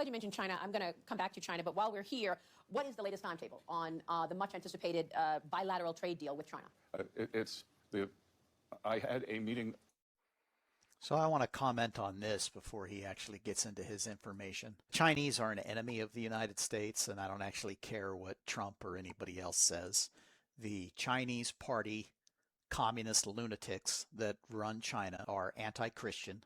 glad you mentioned China. I'm going to come back to China, but while we're here, what is the latest timetable on the much anticipated bilateral trade deal with China? I had a meeting. So I want to comment on this before he actually gets into his information. Chinese are an enemy of the United States, and I don't actually care what Trump or anybody else says. The Chinese party communist lunatics that run China are anti-Christian.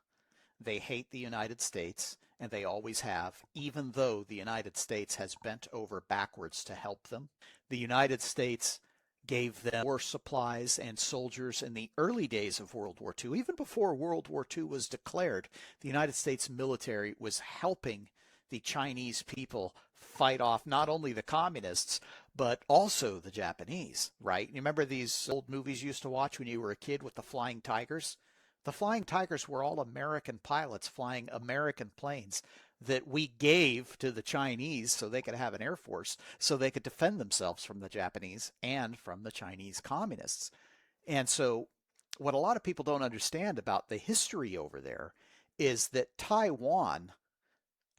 They hate the United States, and they always have, even though the United States has bent over backwards to help them. The United States gave them war supplies and soldiers in the early days of World War II. Even before World War II was declared, the United States military was helping the Chinese people fight off not only the communists, but also the Japanese, right? You remember these old movies you used to watch when you were a kid with the Flying Tigers? The Flying Tigers were all American pilots flying American planes that we gave to the Chinese so they could have an air force, so they could defend themselves from the Japanese and from the Chinese communists. And so what a lot of people don't understand about the history over there is that Taiwan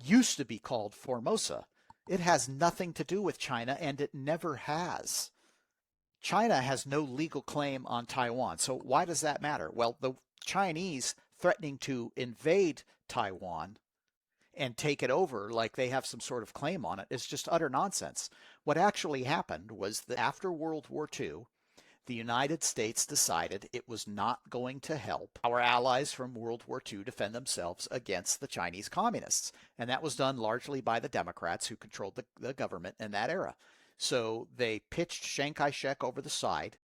used to be called Formosa. It has nothing to do with China, and it never has. China has no legal claim on Taiwan. So why does that matter? Well, the Chinese threatening to invade Taiwan and take it over like they have some sort of claim on it is just utter nonsense. What actually happened was that after World War II, the United States decided it was not going to help our allies from World War II defend themselves against the Chinese communists. And that was done largely by the Democrats who controlled the government in that era. So they pitched Chiang Kai-shek over the side.